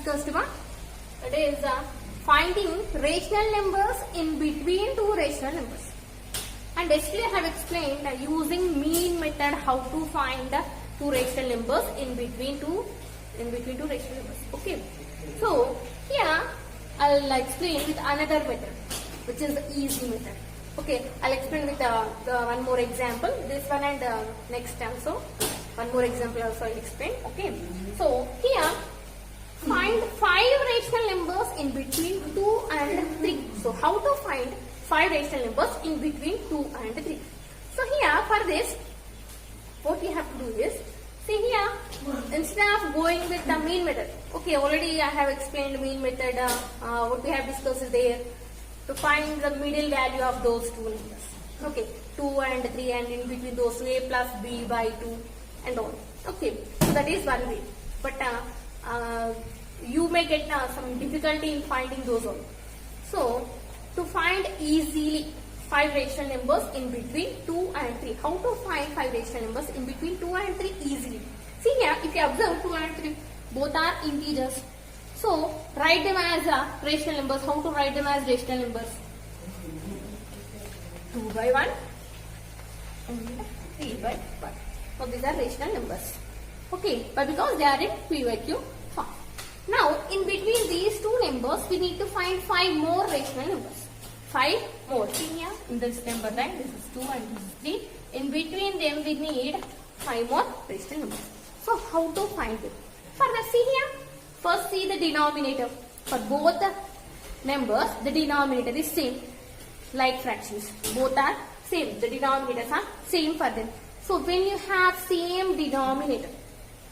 discussed about? That is finding rational numbers in between two rational numbers. And yesterday I have explained using mean method how to find two rational numbers in between two rational numbers. Okay. So here I'll explain with another method, which is the easy method. Okay, I'll explain with one more example. This one and next also one more example also I'll explain. Okay. So here find 5 rational numbers in between 2 and 3. So how to find 5 rational numbers in between 2 and 3. So here for this, what we have to do is, see here, instead of going with the mean method, okay, already I have explained mean method, what we have discussed is there, to find the middle value of those two numbers. Okay, 2 and 3 and in between those two, a plus b by 2 and all. Okay, so that is one way. But you may get some difficulty in finding those all. So, to find easily 5 rational numbers in between 2 and 3. How to find 5 rational numbers in between 2 and 3 easily? See here, if you observe 2 and 3, both are integers. So, write them as rational numbers. How to write them as rational numbers? 2 by 1 and 3 by 1. So, these are rational numbers. Okay, but because they are in PYQ form. Now, in between these two numbers, we need to find 5 more rational numbers. 5 more. See here, in this number line, this is 2 and this is 3. In between them, we need 5 more rational numbers. So, how to find it? Further, see here. First, see the denominator. For both the numbers, the denominator is same. Like fractions. Both are same. The denominators are same for them. So, when you have same denominator,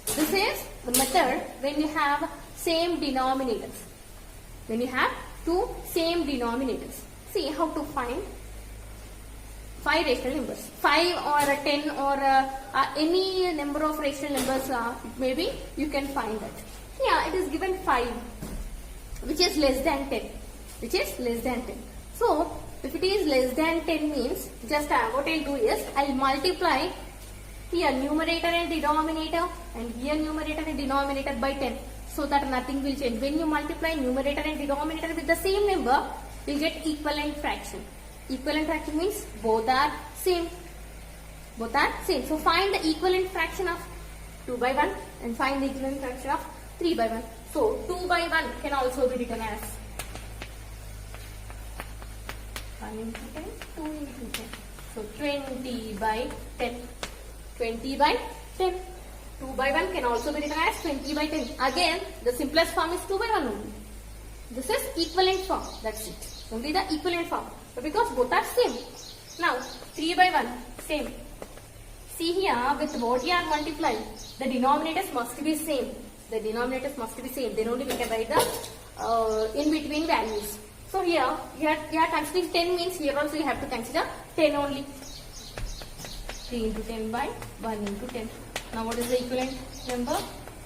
this is the method when you have same denominators. When you have two same denominators. See how to find 5 rational numbers. 5 or 10 or any number of rational numbers, maybe you can find that. Here it is given 5, which is less than 10. Which is less than 10. So, if it is less than 10 means, just what I'll do is, I'll multiply here numerator and denominator and here numerator and denominator by 10. So that nothing will change. When you multiply numerator and denominator with the same number, you get equivalent fraction. Equivalent fraction means both are same. Both are same. So find the equivalent fraction of 2 by 1 and find the equivalent fraction of 3 by 1. So 2 by 1 can also be written as 1 into 10, 2 into 10. So 20 by 10. 20 by 10. 2 by 1 can also be written as 20 by 10. Again, the simplest form is 2 by 1 only. This is equivalent form. That's it. Only the equivalent form. But because both are same. Now, 3 by 1, same. See here, with what you are multiplying, the denominators must be same. The denominators must be same. Then only we can write the in-between values. So here, you are considering 10 means here also you have to consider 10 only. 3 into 10 by 1 into 10. Now what is the equivalent number?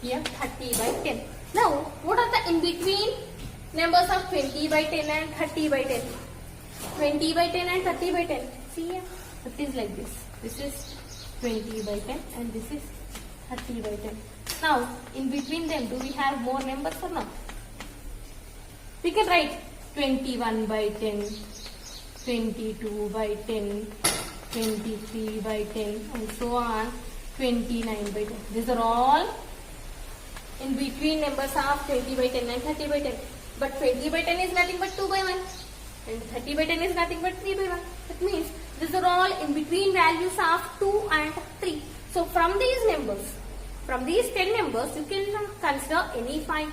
Here 30 by 10. Now what are the in-between numbers of 20 by 10 and 30 by 10? 20 by 10 and 30 by 10. See here, it is like this. This is 20 by 10 and this is 30 by 10. Now in between them, do we have more numbers or not? We can write 21 by 10, 22 by 10, 23 by 10 and so on, 29 by 10. These are all in between numbers of 20 by 10 and 30 by 10. But 20 by 10 is nothing but 2 by 1 and 30 by 10 is nothing but 3 by 1. That means these are all in between values of 2 and 3. So from these numbers, from these 10 numbers, you can consider any 5.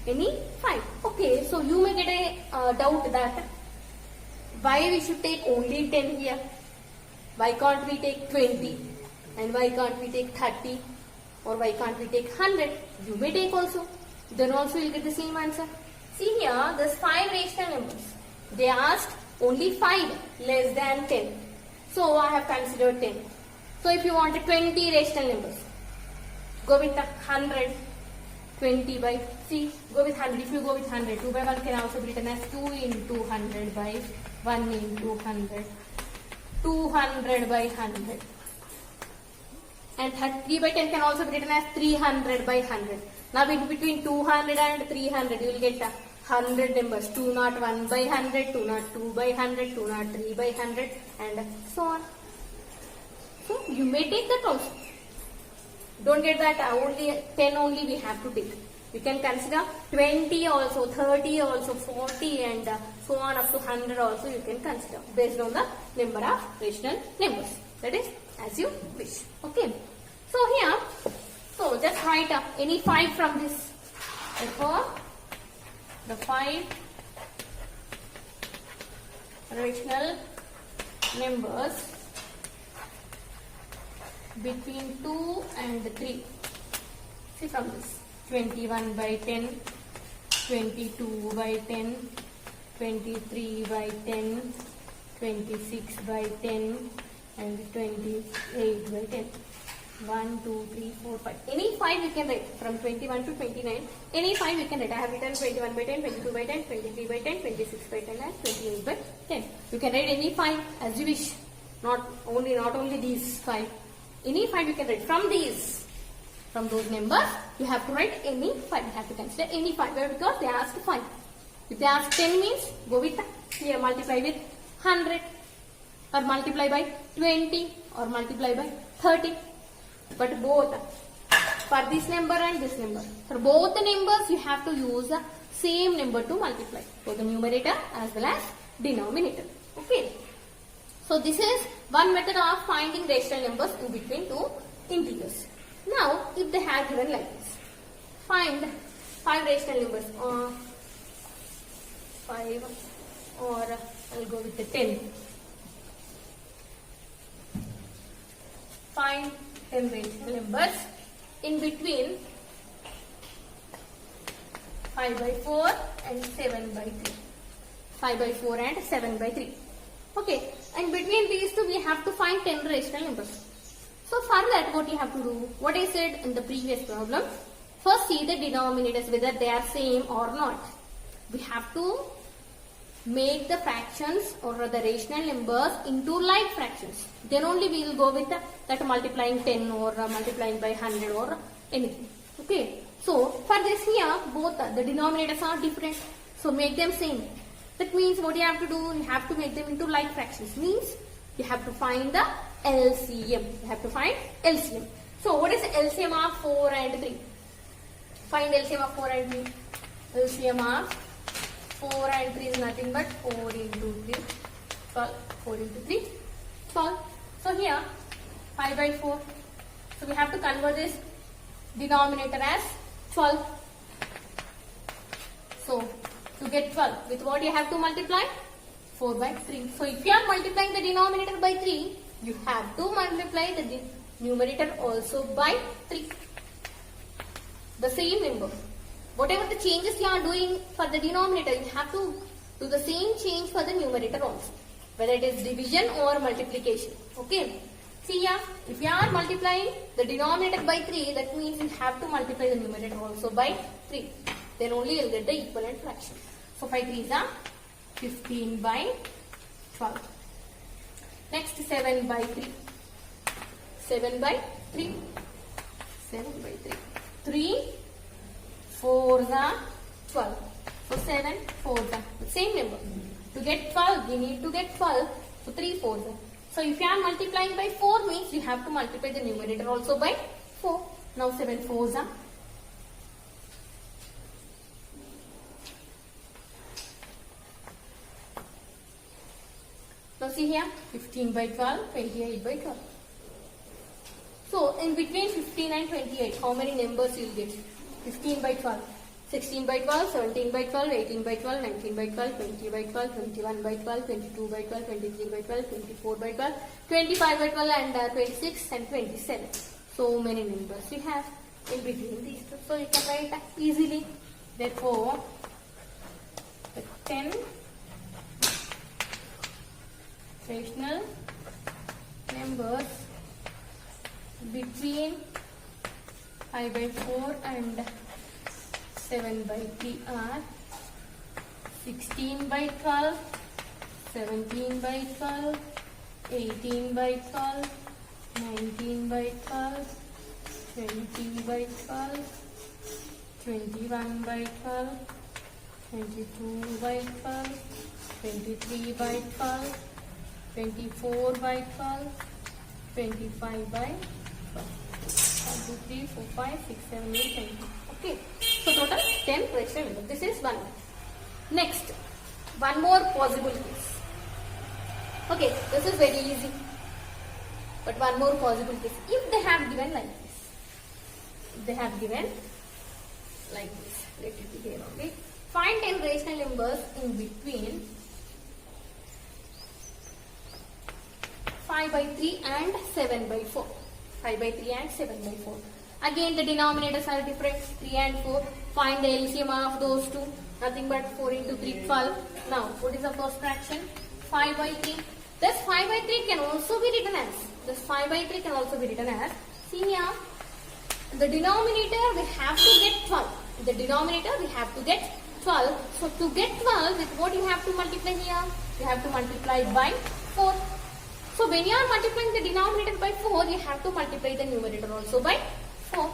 Any 5. Okay, so you may get a doubt that why we should take only 10 here. Why can't we take 20? And why can't we take 30? Or why can't we take 100? You may take also. Then also you will get the same answer. See here, there's 5 rational numbers. They asked only 5 less than 10. So I have considered 10. So if you want 20 rational numbers, go with 100. 20 by, see, go with 100. If you go with 100, 2 by 1 can also be written as 2 into 100 by 1 into 100. 200 by 100. And 3 by 10 can also be written as 300 by 100. Now in between 200 and 300, you will get 100 numbers. 201 by 100, 202 by 100, 203 by 100, and so on. So you may take that also. Don't get that only 10 only we have to take. You can consider 20 also, 30 also, 40, and so on up to 100 also you can consider based on the number of rational numbers. That is as you wish. Okay. So here, so just write any 5 from this. Therefore, the 5 rational numbers between 2 and 3. See from this. 21 by 10, 22 by 10, 23 by 10, 26 by 10, and 28 by 10. 1, 2, 3, 4, 5. Any 5 you can write from 21 to 29. Any 5 you can write. I have written 21 by 10, 22 by 10, 23 by 10, 26 by 10, and 28 by 10. You can write any 5 as you wish. Not only these 5. Any 5 you can write from these. From those numbers, you have to write any 5. You have to consider any 5 because they asked 5. If they ask 10 means, go with here multiply with 100 or multiply by 20 or multiply by 30. But both, for this number and this number, for both the numbers you have to use the same number to multiply. For the numerator as well as denominator. Okay. So this is one method of finding rational numbers in between two integers. Now, if they have given like this, find 5 rational numbers, 5, or I'll go with the 10. Find 10 rational numbers in between 5 by 4 and 7 by 3. 5 by 4 and 7 by 3. Okay, and between these two we have to find 10 rational numbers. So for that, what you have to do, what I said in the previous problem, first see the denominators whether they are same or not. We have to make the fractions or the rational numbers into like fractions. Then only we will go with that multiplying 10 or multiplying by 100 or anything. Okay. So for this here, both the denominators are different. So make them same. That means what you have to do, you have to make them into like fractions. Means you have to find the LCM. You have to find LCM. So what is the LCM of 4 and 3? Find LCM of 4 and 3. LCM of 4 and 3 is nothing but 4 into 3. 12. 4 into 3. 12. So here 5 by 4. So we have to convert this denominator as 12. So to get 12, with what you have to multiply? 4 by 3. So if you are multiplying the denominator by 3, you have to multiply the numerator also by 3. The same number. Whatever the changes you are doing for the denominator, you have to do the same change for the numerator also. Whether it is division or multiplication. Okay. See here, if you are multiplying the denominator by 3, that means you have to multiply the numerator also by 3. Then only you will get the equivalent fraction. So 5 3s are 15 by 12. Next 7 by 3. 7 by 3. 7 by 3. 3 4s are 12. So 7 4s are the same number. To get 12, we need to get 12. So 3 4s are. So if you are multiplying by 4 means you have to multiply the numerator also by 4. Now 7 4s are. Now see here, 15 by 12, 28 by 12. So in between 15 and 28, how many numbers you will get? 15 by 12, 16 by 12, 17 by 12, 18 by 12, 19 by 12, 20 by 12, 21 by 12, 22 by 12, 23 by 12, 24 by 12, 25 by 12 and 26 and 27. So many numbers we have in between these two. So you can write easily. Therefore, the 10 rational numbers between 5 by 4 and 7 by 3 are 16 by 12, 17 by 12, 18 by 12, 19 by 12, 20 by 12, 21 by 12, 22 by 12, 23 by 12, 24 by 12, 25 by 12. 1, 2, 3, 4, 5, 6, 7, 8, 9. Okay. So total 10 rational numbers. This is one. Next, one more possible case. Okay, this is very easy. But one more possible case. If they have given like this. If they have given like this. Let it be here only. Find 10 rational numbers in between 5 by 3 and 7 by 4. 5 by 3 and 7 by 4. Again the denominators are different. 3 and 4. Find the LCM of those two. Nothing but 4 into 3, 12. Now, what is the first fraction? 5 by 3. This 5 by 3 can also be written as. This 5 by 3 can also be written as. See here. The denominator we have to get 12. The denominator we have to get 12. So, to get 12, with what you have to multiply here? You have to multiply by 4. So, when you are multiplying the denominator by 4, you have to multiply the numerator also by 4.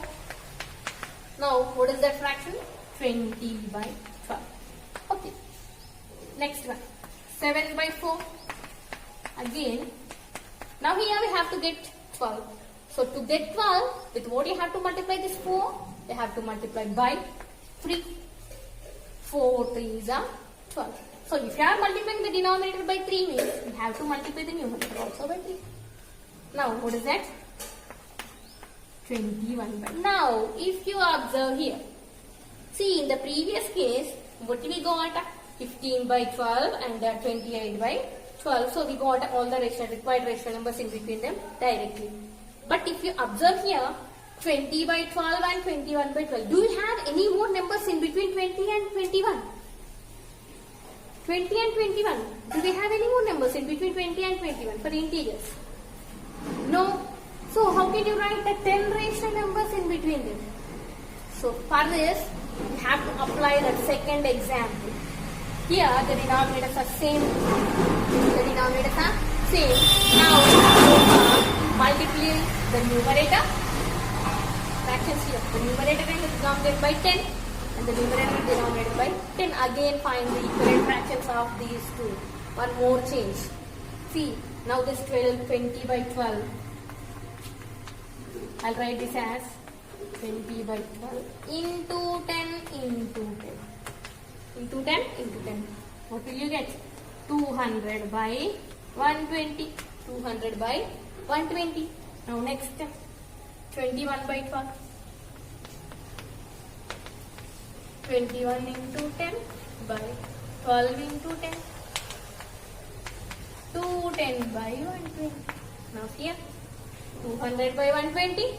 Now, what is that fraction? 20 by 12. Okay. Next one. 7 by 4. Again. Now, here we have to get 12. So, to get 12, with what you have to multiply this 4? You have to multiply by 3. 4 3s are 12. So, if you are multiplying the denominator by 3 means, you have to multiply the numerator also by 3. Now, what is that? 21 by. Now, if you observe here, see in the previous case, what we got? 15 by 12 and 28 by 12. So, we got all the required rational numbers in between them directly. But if you observe here, 20 by 12 and 21 by 12. Do you have any more numbers in between 20 and 21? 20 and 21. Do we have any more numbers in between 20 and 21 for integers? No. So, how can you write the 10 rational numbers in between them? So, for this, you have to apply that second example. Here, the denominators are same. The denominators are same. Now, multiply the numerator. Fractions here. The numerator is denominated by 10. And the numerator is denominated by 10. Again, find the equivalent fractions of these two. One more change. See, now this 20 by 12. I'll write this as 20 by 12 into 10 into 10. Into 10 into 10. What will you get? 200 by 120. 200 by 120. Now next, 21 by 12. 21 into 10 by 12 into 10. 210 by 120. Now here, 200 by 120.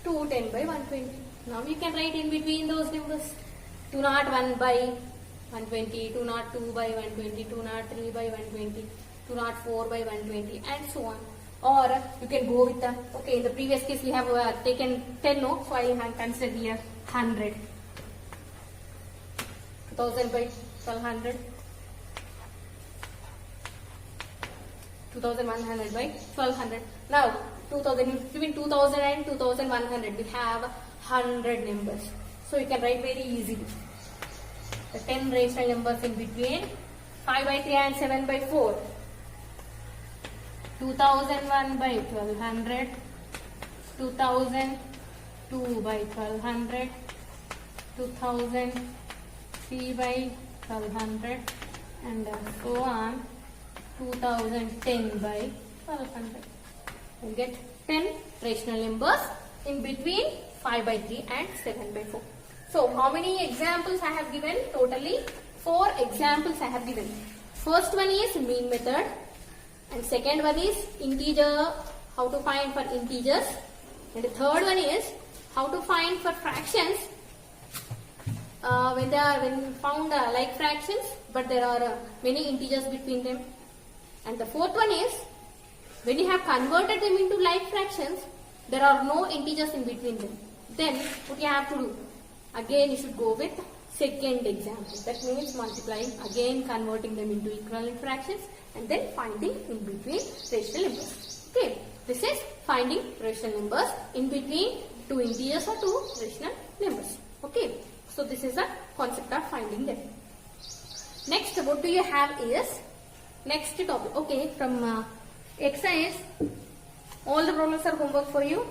210 by 120. Now you can write in between those numbers. 201 by 120, 202 by 120, 203 by 120, 204 by 120 and so on. Or you can go with the, okay, in the previous case we have taken 10, no? So I have considered here 100. 2000 by 1200. 2100 by 1200. Now, 2000, between 2000 and 2100 we have 100 numbers. So you can write very easily. The 10 rational numbers in between 5 by 3 and 7 by 4. 2001 by 1200. 2002 by 1200. 2003 by 1200 and so on. 2010 by 1200. You get 10 rational numbers in between 5 by 3 and 7 by 4. So, how many examples I have given? Totally 4 examples I have given. First one is mean method and second one is integer, how to find for integers, and the third one is how to find for fractions when found like fractions but there are many integers between them. And the fourth one is, when you have converted them into like fractions, there are no integers in between them. Then, what you have to do? Again, you should go with second example. That means multiplying, again converting them into equivalent fractions and then finding in between rational numbers. Okay, this is finding rational numbers in between two integers or two rational numbers. Okay, so this is the concept of finding them. Next, what do you have is next topic. Okay, from exercise, all the problems are homework for you.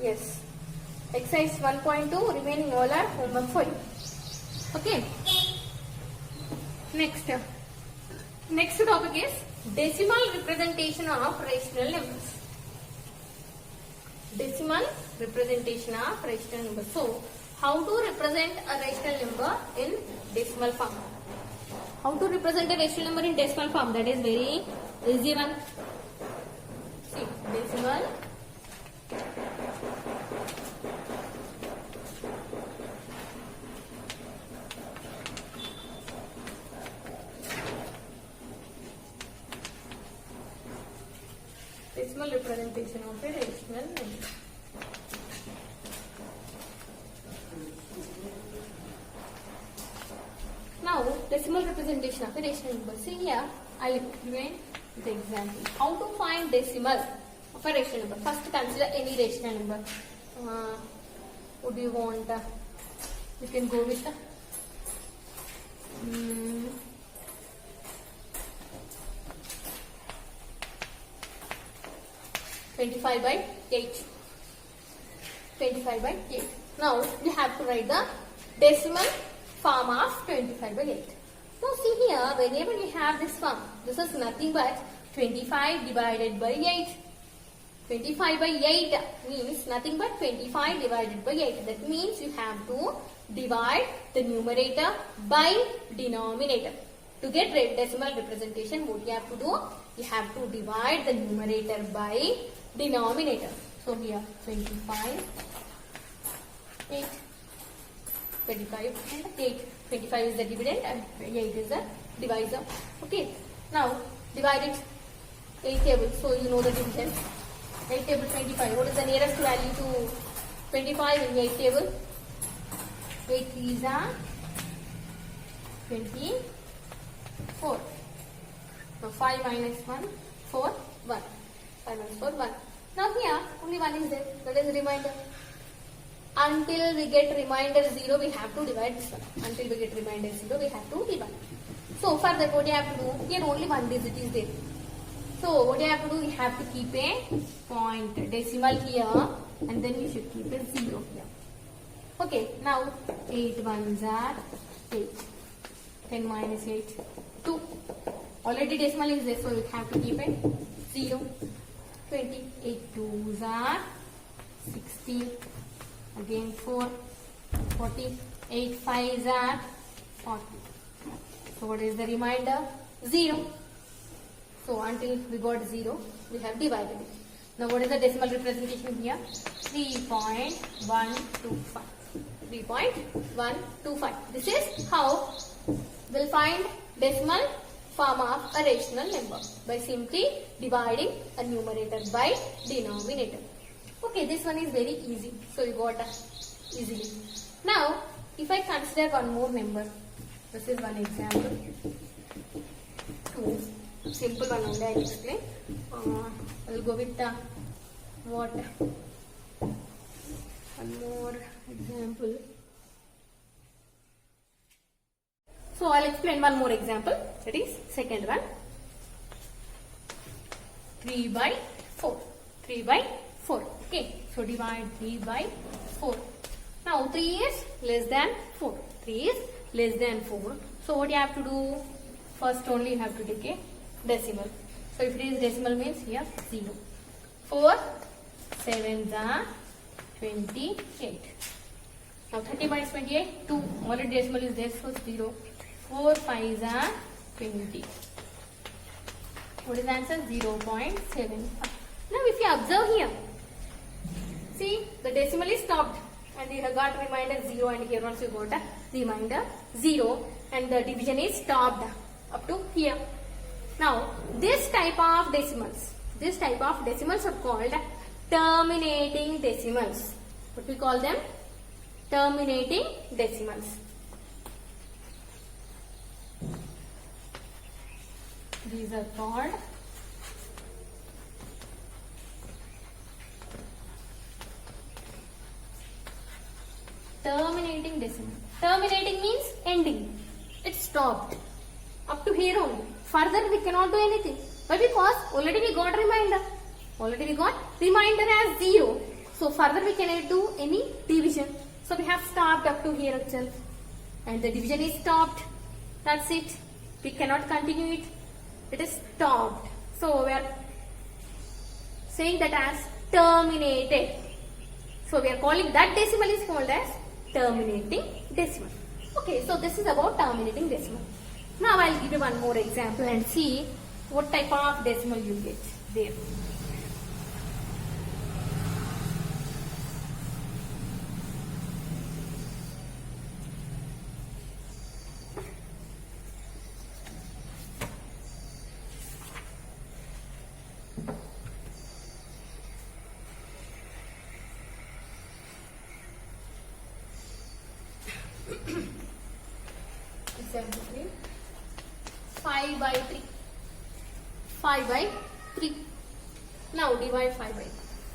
Yes, exercise 1.2 remaining all are homework for you. Okay. Next topic is decimal representation of rational numbers. Decimal representation of rational number. So, how to represent a rational number in decimal form? How to represent a rational number in decimal form? That is very easy one. See, decimal representation of a rational number. Now, decimal representation of a rational number. See here, I will explain the example. How to find decimal of a rational number? First, consider any rational number. What do you want? You can go with 25 by 8. 25 by 8. Now, you have to write the decimal form of 25 by 8. Now, see here, whenever you have this form, this is nothing but 25 divided by 8. 25 by 8 means nothing but 25 divided by 8. That means you have to divide the numerator by denominator. To get decimal representation, what you have to do? You have to divide the numerator by denominator. So here 25, 8, 25 and 8. 25 is the dividend and 8 is the divisor. Okay. Now divide it 8 table. So you know the division. 8 table 25. What is the nearest value to 25 in 8 table? 8 is a 24. So 5 minus 1, 4, 1. 5 minus 4, 1. Now here only 1 is there. That is remainder. Until we get remainder 0, we have to divide this one. Until we get remainder 0, we have to divide. So for that, what you have to do? Here only one digit is there. So what you have to do? You have to keep a point decimal here, and then you should keep a 0 here. Okay. Now 8 ones are 8. 10 minus 8, 2. Already decimal is there, so you have to keep it 0. 20. 8 twos are 16. Again 4. 40. 8 fives are 40. So what is the remainder? 0. So until we got 0, we have divided it. Now what is the decimal representation here? 3.125. 3.125. This is how we'll find decimal form of a rational number by simply dividing a numerator by denominator. Okay, this one is very easy. So you got easily. Now, if I consider one more number, this is one example. 2. Simple one only I will explain. I will go with what? One more example. So I'll explain one more example. That is second one. 3 by 4. 3 by 4. Okay. So divide 3 by 4. Now 3 is less than 4. 3 is less than 4. So what you have to do? First only you have to take a decimal. So if it is decimal means here 0. 4 sevens are 28. Now 30 minus 28, 2. Already decimal is there, so 0. 4 fives are 20. What is the answer? 0.7. Now if you observe here, see the decimal is stopped and you have got remainder 0, and here also you got a remainder 0, and the division is stopped up to here. Now this type of decimals are called terminating decimals. What we call them? Terminating decimals. These are called terminating decimal. Terminating means ending. It stopped. Up to here only. Further we cannot do anything. Why? Because already we got remainder. Already we got remainder as 0. So further we cannot do any division. So we have stopped up to here itself. And the division is stopped. That's it. We cannot continue it. It is stopped. So we are saying that as terminated. So we are calling that decimal is called as terminating decimal. Okay, so this is about terminating decimal. Now I will give you one more example and see what type of decimal you get there. Example 3. 5 by 3. 5 by 3. Now divide 5 by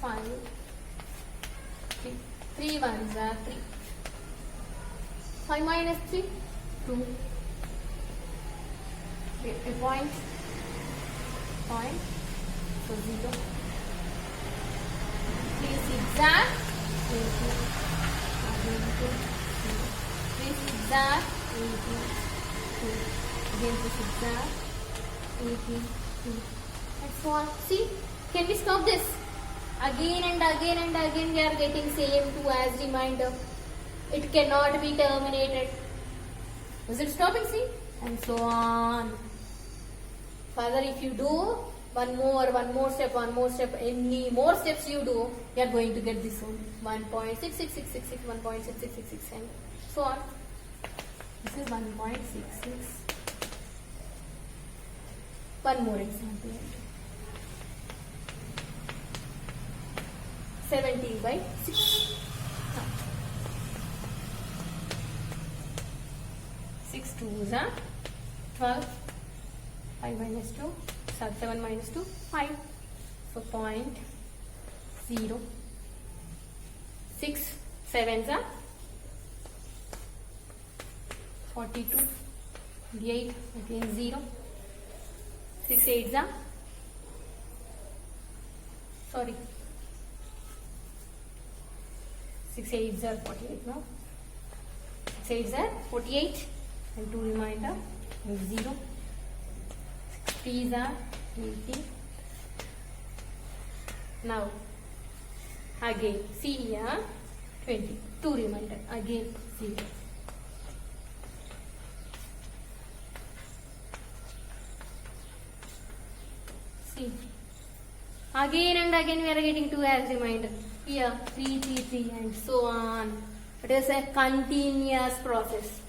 5. 3. 3 ones are 3. 5 minus 3. 2. Okay, a point. Point. So 0. 3 zigzag. 3 zigzag. 18. Again this zigzag. 18. And so on. See, can we stop this? Again and again and again we are getting same 2 as reminder. It cannot be terminated. Is it stopping? See? And so on. Further if you do one more step, any more steps you do, you are going to get this one. 1.66666, 1.6666 and so on. This is 1.66. One more example. 17 by 6. 6 2s are 12. 5 minus 2. 7 minus 2. 5. So 0.0. 6 7s are 42. 8. Again 0. 6 8s are, sorry, 6 8s are 48 now. 6 8s are 48 and 2 reminder is 0. 6 3s are 80. Now again see here 20. 2 reminder again 0. Again and again we are getting 2 as reminder. Here 3 3 3 and so on. It is a continuous process.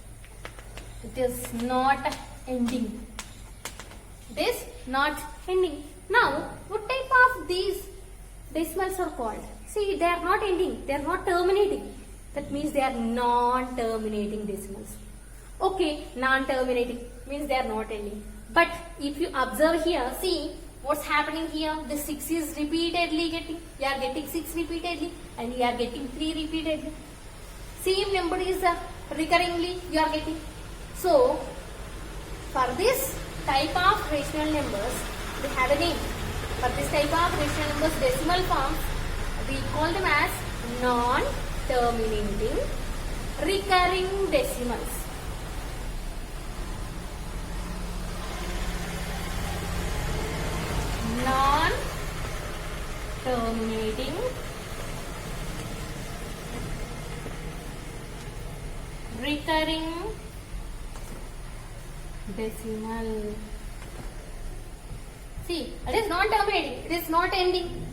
It is not ending. It is not ending. Now what type of these decimals are called? See, they are not ending. They are not terminating. That means they are non-terminating decimals. Okay, non-terminating means they are not ending. But if you observe here, see what's happening here. The 6 is repeatedly getting. You are getting 6 repeatedly and you are getting 3 repeatedly. Same number is recurringly you are getting. So for this type of rational numbers, they have a name. For this type of rational numbers, decimal forms, we call them as non-terminating recurring decimals. Non-terminating recurring decimal. See, it is not terminating, it is not ending,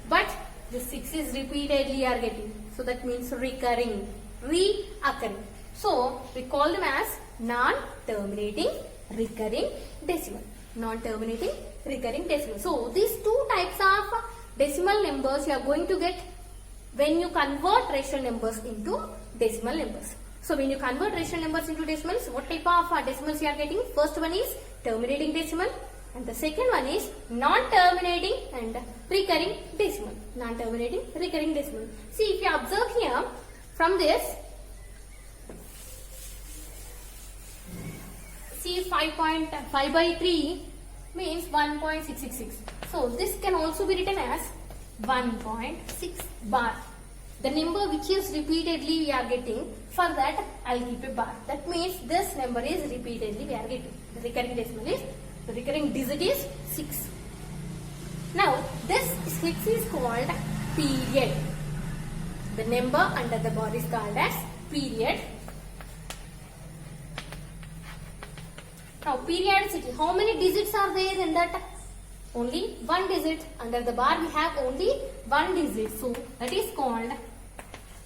but the 6 is repeatedly are getting. So that means recurring, reoccurring. So we call them as non-terminating recurring decimal. Non-terminating recurring decimal. So these two types of decimal numbers you are going to get when you convert rational numbers into decimal numbers. So when you convert rational numbers into decimals, what type of decimals you are getting? First one is terminating decimal and the second one is non-terminating and recurring decimal. Non-terminating recurring decimal. See, if you observe here from this, See 5.5 by 3 means 1.666. So this can also be written as 1.6 bar. The number which is repeatedly we are getting, for that I'll keep a bar. That means this number is repeatedly we are getting. The recurring decimal is, the recurring digit is 6. Now this 6 is called period. The number under the bar is called as period. Now periodicity, how many digits are there in that? Only one digit. Under the bar we have only one digit. So that is called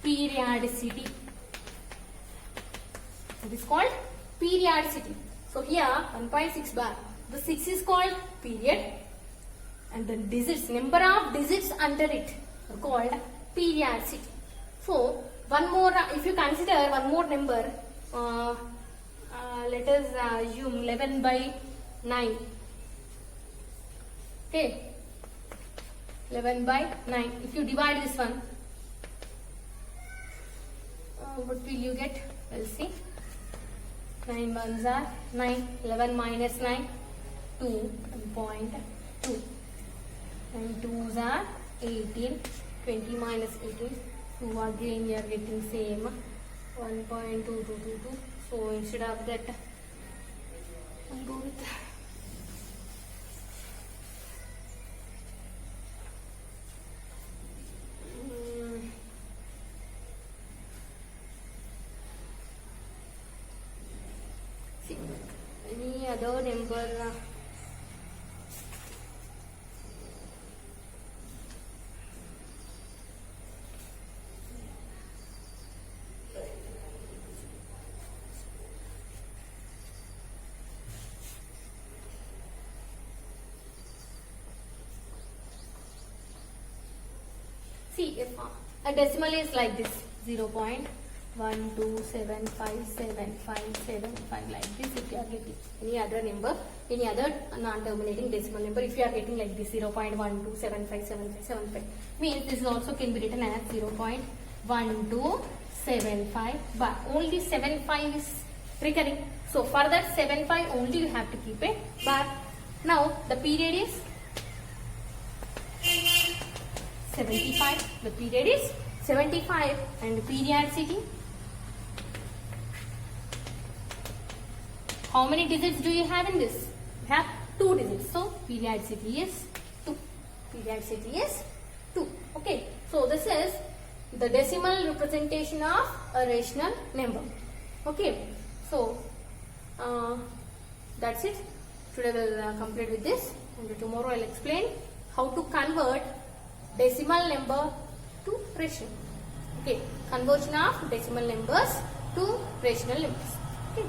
periodicity. It is called periodicity. So here 1.6 bar. The 6 is called period and the digits, number of digits under it are called periodicity. So one more, if you consider one more number, let us assume 11 by 9. Okay, 11 by 9. If you divide this one, what will you get? We'll see. 9 ones are 9. 11 minus 9, 2.2. And 2s are 18. 20 minus 18. 2 again we are getting same. 1.2222. So instead of that, I'll go with see any other number. See, if a decimal is like this, 0.1275755 like this, if you are getting any other number, any other non-terminating decimal number, if you are getting like this 0.12757575, means this also can be written as 0.1275 bar. Only 75 is recurring. So for that 75 only you have to keep a bar. Now the period is 75. The period is 75 and periodicity. How many digits do you have in this? You have 2 digits. So periodicity is 2. Periodicity is 2. Okay. So this is the decimal representation of a rational number. Okay. So that's it. Today we'll complete with this, and tomorrow I'll explain how to convert decimal number to rational. Okay, conversion of decimal numbers to rational numbers. Okay.